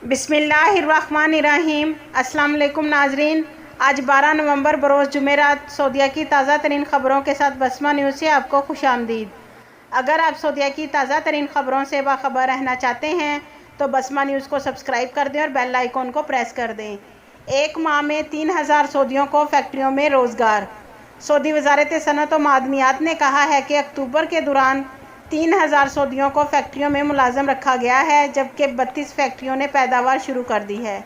بسم اللہ الرحمن الرحیم۔ السلام علیکم ناظرین، آج 12 نومبر بروز جمعرات سعودیہ کی تازہ ترین خبروں کے ساتھ بسمہ نیوز سے آپ کو خوش آمدید۔ اگر آپ سعودیہ کی تازہ ترین خبروں سے باخبر رہنا چاہتے ہیں تو بسمہ نیوز کو سبسکرائب کر دیں اور بیل آئیکن کو پریس کر دیں۔ ایک ماہ میں 3000 سعودیوں کو فیکٹریوں میں روزگار۔ سعودی وزارت صنعت و معدنیات نے کہا ہے کہ اکتوبر کے دوران 3000 سعودیوں کو فیکٹریوں میں ملازم رکھا گیا ہے، جبکہ 32 فیکٹریوں نے پیداوار شروع کر دی ہے۔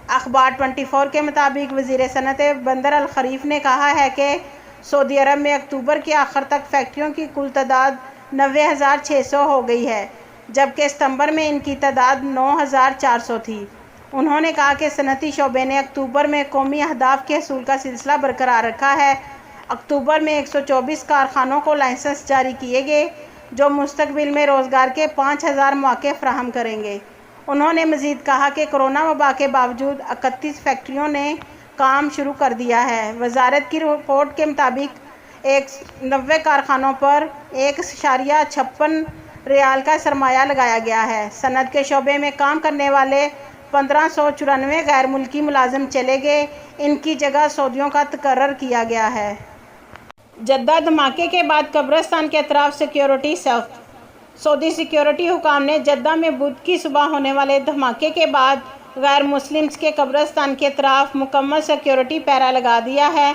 اخبار 24 کے مطابق وزیر صنعت بندر الخلیف نے کہا ہے کہ سعودی عرب میں اکتوبر کے آخر تک فیکٹریوں کی کل تعداد 90,600 ہو گئی ہے، جبکہ ستمبر میں ان کی تعداد 9,400 تھی۔ انہوں نے کہا کہ صنعتی شعبے نے اکتوبر میں قومی اہداف کے حصول کا سلسلہ برقرار رکھا ہے۔ اکتوبر میں 124 کارخانوں کو لائسنس جاری کیے گئے، جو مستقبل میں روزگار کے 5,000 مواقع فراہم کریں گے۔ انہوں نے مزید کہا کہ کورونا وبا کے باوجود 31 فیکٹریوں نے کام شروع کر دیا ہے۔ وزارت کی رپورٹ کے مطابق 90 کارخانوں پر 1.56 ریال کا سرمایہ لگایا گیا ہے۔ صنعت کے شعبے میں کام کرنے والے 1594 غیر ملکی ملازم چلے گئے، ان کی جگہ سعودیوں کا تقرر کیا گیا ہے۔ جدہ دھماکے کے بعد قبرستان کے اطراف سیکیورٹی سخت۔ سعودی سیکیورٹی حکام نے جدہ میں بدھ کی صبح ہونے والے دھماکے کے بعد غیر مسلمز کے قبرستان کے اطراف مکمل سیکیورٹی پہرا لگا دیا ہے۔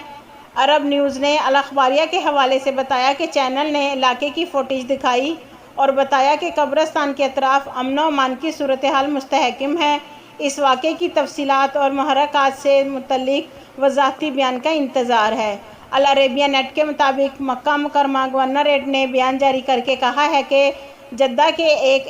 عرب نیوز نے الاخباریہ کے حوالے سے بتایا کہ چینل نے علاقے کی فوٹیج دکھائی اور بتایا کہ قبرستان کے اطراف امن و امان کی صورتحال مستحکم ہے۔ اس واقعے کی تفصیلات اور محرکات سے متعلق وضاحتی بیان کا انتظار ہے۔ العربیہ نیٹ کے مطابق مکہ مکرمہ گورنریٹ نے بیان جاری کر کے کہا ہے کہ جدہ کے ایک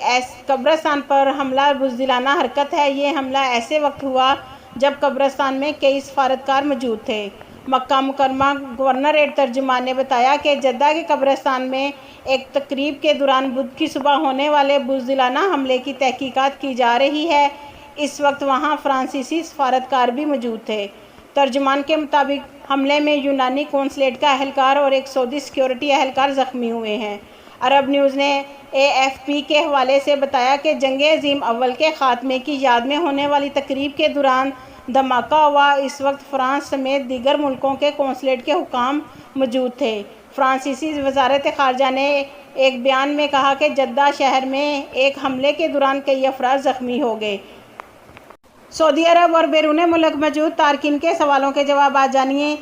قبرستان پر حملہ بزدلانہ حرکت ہے۔ یہ حملہ ایسے وقت ہوا جب قبرستان میں کئی سفارتکار موجود تھے۔ مکہ مکرمہ گورنریٹ ترجمان نے بتایا کہ جدہ کے قبرستان میں ایک تقریب کے دوران بدھ کی صبح ہونے والے بزدلانہ حملے کی تحقیقات کی جا رہی ہے۔ اس وقت وہاں فرانسیسی سفارتکار بھی موجود تھے۔ ترجمان کے مطابق حملے میں یونانی قونصلیٹ کا اہلکار اور ایک سعودی سیکیورٹی اہلکار زخمی ہوئے ہیں۔ عرب نیوز نے AFP کے حوالے سے بتایا کہ جنگ عظیم اول کے خاتمے کی یاد میں ہونے والی تقریب کے دوران دھماکہ ہوا۔ اس وقت فرانس سمیت دیگر ملکوں کے قونصلیٹ کے حکام موجود تھے۔ فرانسیسی وزارت خارجہ نے ایک بیان میں کہا کہ جدہ شہر میں ایک حملے کے دوران کئی افراد زخمی ہو گئے۔ سعودی عرب اور بیرون ملک موجود تارکین کے سوالوں کے جوابات جانیے۔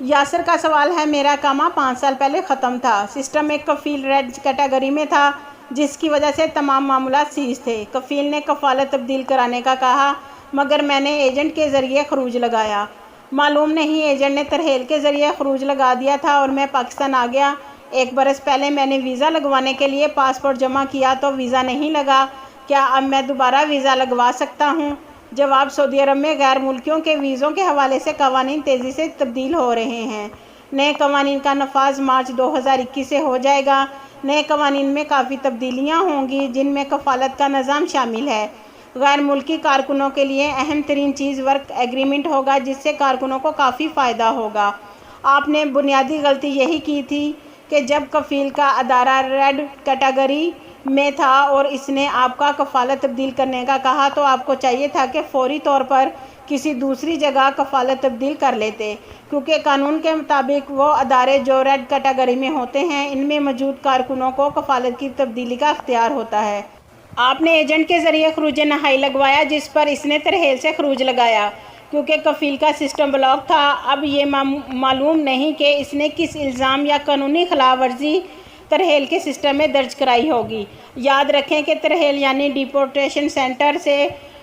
یاسر کا سوال ہے، میرا اقامہ 5 سال پہلے ختم تھا۔ سسٹم ایک کفیل ریڈ کیٹیگری میں تھا، جس کی وجہ سے تمام معاملات سیز تھے۔ کفیل نے کفالت تبدیل کرانے کا کہا، مگر میں نے ایجنٹ کے ذریعے خروج لگایا۔ معلوم نہیں، ایجنٹ نے ترحیل کے ذریعے خروج لگا دیا تھا اور میں پاکستان آ گیا۔ 1 برس پہلے میں نے ویزا لگوانے کے لیے پاسپورٹ جمع کیا تو ویزا نہیں لگا۔ کیا اب میں دوبارہ ویزا لگوا سکتا ہوں؟ جواب: سعودی عرب میں غیر ملکیوں کے ویزوں کے حوالے سے قوانین تیزی سے تبدیل ہو رہے ہیں۔ نئے قوانین کا نفاذ مارچ 2021 سے ہو جائے گا۔ نئے قوانین میں کافی تبدیلیاں ہوں گی، جن میں کفالت کا نظام شامل ہے۔ غیر ملکی کارکنوں کے لیے اہم ترین چیز ورک ایگریمنٹ ہوگا، جس سے کارکنوں کو کافی فائدہ ہوگا۔ آپ نے بنیادی غلطی یہی کی تھی کہ جب کفیل کا ادارہ ریڈ کیٹیگری میں تھا اور اس نے آپ کا کفالت تبدیل کرنے کا کہا تو آپ کو چاہیے تھا کہ فوری طور پر کسی دوسری جگہ کفالت تبدیل کر لیتے، کیونکہ قانون کے مطابق وہ ادارے جو ریڈ کیٹیگری میں ہوتے ہیں، ان میں موجود کارکنوں کو کفالت کی تبدیلی کا اختیار ہوتا ہے۔ آپ نے ایجنٹ کے ذریعے خروج نہائی لگوایا، جس پر اس نے ترحیل سے خروج لگایا، کیونکہ کفیل کا سسٹم بلاک تھا۔ اب یہ معلوم نہیں کہ اس نے کس الزام یا قانونی خلاف ورزی ترحیل کے سسٹم میں درج کرائی ہوگی۔ یاد رکھیں کہ ترحیل یعنی ڈیپورٹیشن سینٹر سے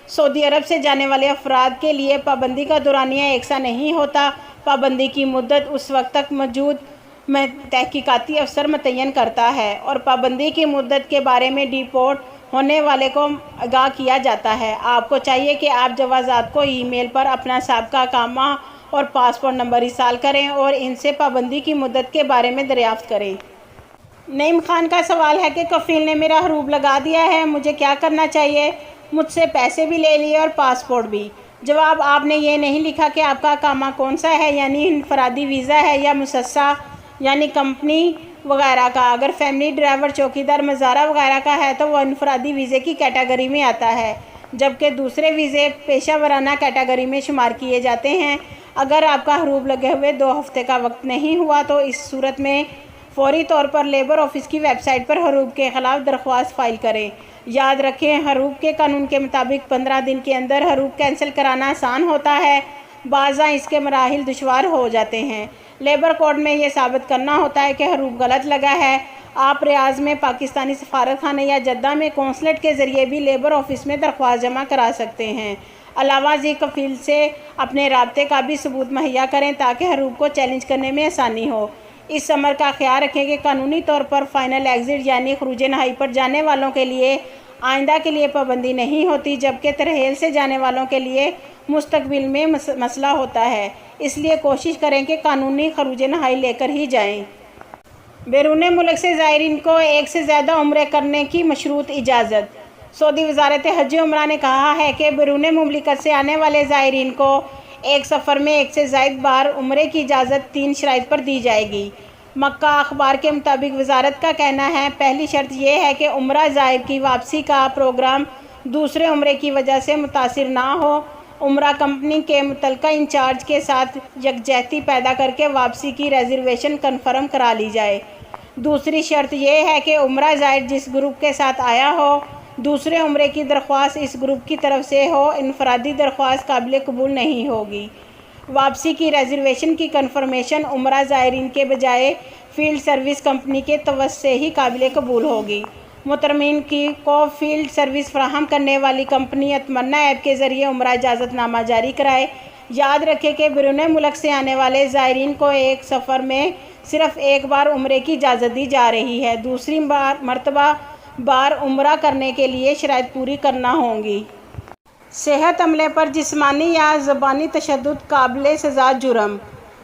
سعودی عرب سے جانے والے افراد کے لیے پابندی کا دورانیہ یکساں نہیں ہوتا۔ پابندی کی مدت اس وقت تک موجود تحقیقاتی افسر متعین کرتا ہے اور پابندی کی مدت کے بارے میں ڈیپورٹ ہونے والے کو آگاہ کیا جاتا ہے۔ آپ کو چاہیے کہ آپ جوازات کو ای میل پر اپنا سابقہ اقامہ اور پاسپورٹ نمبر ارسال کریں اور ان سے پابندی کی مدت کے بارے میں دریافت کریں۔ نعیم خان کا سوال ہے کہ کفیل نے میرا حروب لگا دیا ہے، مجھے کیا کرنا چاہیے؟ مجھ سے پیسے بھی لے لیے اور پاسپورٹ بھی۔ جواب: آپ نے یہ نہیں لکھا کہ آپ کا اقامہ کون سا ہے، یعنی انفرادی ویزا ہے یا مؤسسہ یعنی کمپنی وغیرہ کا۔ اگر فیملی، ڈرائیور، چوکیدار، مزارع وغیرہ کا ہے تو وہ انفرادی ویزے کی کیٹیگری میں آتا ہے۔ جبکہ دوسرے ویزے پیشہ ورانہ کیٹیگری میں شمار کیے جاتے ہیں۔ اگر آپ کا حروف لگے ہوئے 2 ہفتے کا وقت نہیں ہوا تو اس صورت میں فوری طور پر لیبر آفس کی ویب سائٹ پر حروف کے خلاف درخواست فائل کریں۔ یاد رکھیں، حروف کے قانون کے مطابق 15 دن کے اندر حروف کینسل کرانا آسان ہوتا ہے، بعضاں اس کے مراحل دشوار ہو جاتے ہیں۔ لیبر کوڈ میں یہ ثابت کرنا ہوتا ہے کہ حروف غلط لگا ہے۔ آپ ریاض میں پاکستانی سفارت خانے یا جدہ میں قونصلیٹ کے ذریعے بھی لیبر آفس میں درخواست جمع کرا سکتے ہیں۔ علاوہ ازیں کفیل سے اپنے رابطے کا بھی ثبوت مہیا کریں تاکہ حروف کو چیلنج کرنے میں آسانی ہو۔ اس امر کا خیال رکھیں کہ قانونی طور پر فائنل ایگزٹ یعنی خروج نہائی پر جانے والوں کے لیے آئندہ کے لیے پابندی نہیں ہوتی، جبکہ ترحیل سے جانے والوں کے لیے مستقبل میں مسئلہ ہوتا ہے۔ اس لیے کوشش کریں کہ قانونی خروج نہائی لے کر ہی جائیں۔ بیرون ملک سے زائرین کو ایک سے زیادہ عمرے کرنے کی مشروط اجازت۔ سعودی وزارت حج و عمرہ نے کہا ہے کہ بیرون مملکت سے آنے والے زائرین کو ایک سفر میں ایک سے زائد بار عمرے کی اجازت 3 شرائط پر دی جائے گی۔ مکہ اخبار کے مطابق وزارت کا کہنا ہے، پہلی شرط یہ ہے کہ عمرہ زائر کی واپسی کا پروگرام دوسرے عمرے کی وجہ سے متاثر نہ ہو۔ عمرہ کمپنی کے متعلقہ انچارج کے ساتھ یکجہتی پیدا کر کے واپسی کی ریزرویشن کنفرم کرا لی جائے۔ دوسری شرط یہ ہے کہ عمرہ زائر جس گروپ کے ساتھ آیا ہو، دوسرے عمرے کی درخواست اس گروپ کی طرف سے ہو، انفرادی درخواست قابل قبول نہیں ہوگی۔ واپسی کی ریزرویشن کی کنفرمیشن عمرہ زائرین کے بجائے فیلڈ سروس کمپنی کے توسط سے ہی قابل قبول ہوگی۔ محترمین کو فیلڈ سروس فراہم کرنے والی کمپنی اتمنہ ایپ کے ذریعے عمرہ اجازت نامہ جاری کرائے۔ یاد رکھیں کہ بیرون ملک سے آنے والے زائرین کو ایک سفر میں صرف ایک بار عمرے کی اجازت دی جا رہی ہے، دوسری مرتبہ بار عمرہ کرنے کے لیے شرائط پوری کرنا ہوں گی۔ صحت عملے پر جسمانی یا زبانی تشدد قابل سزا جرم۔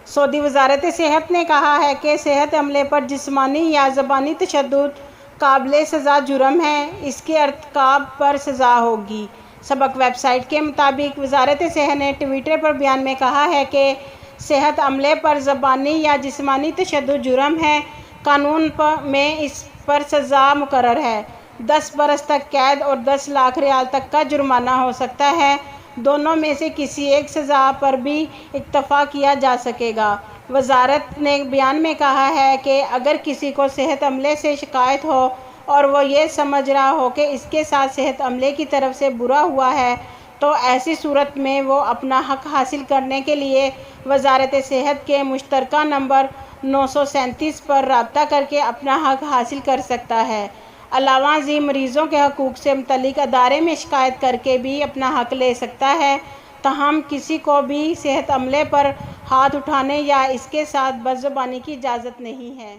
سعودی وزارت صحت نے کہا ہے کہ صحت عملے پر جسمانی یا زبانی تشدد قابل سزا جرم ہے، اس کے ارتکاب پر سزا ہوگی۔ سبق ویب سائٹ کے مطابق وزارت صحت نے ٹویٹر پر بیان میں کہا ہے کہ صحت عملے پر زبانی یا جسمانی تشدد جرم ہے۔ قانون میں اس پر سزا مقرر ہے، 10 برس تک قید اور 10 لاکھ ریال تک کا جرمانہ ہو سکتا ہے۔ دونوں میں سے کسی ایک سزا پر بھی اکتفا کیا جا سکے گا۔ وزارت نے بیان میں کہا ہے کہ اگر کسی کو صحت عملے سے شکایت ہو اور وہ یہ سمجھ رہا ہو کہ اس کے ساتھ صحت عملے کی طرف سے برا ہوا ہے تو ایسی صورت میں وہ اپنا حق حاصل کرنے کے لیے وزارت صحت کے مشترکہ نمبر 937 پر رابطہ کر کے اپنا حق حاصل کر سکتا ہے۔ علاوہ ازیں مریضوں کے حقوق سے متعلق ادارے میں شکایت کر کے بھی اپنا حق لے سکتا ہے۔ تاہم کسی کو بھی صحت عملے پر ہاتھ اٹھانے یا اس کے ساتھ بد زبانی کی اجازت نہیں ہے۔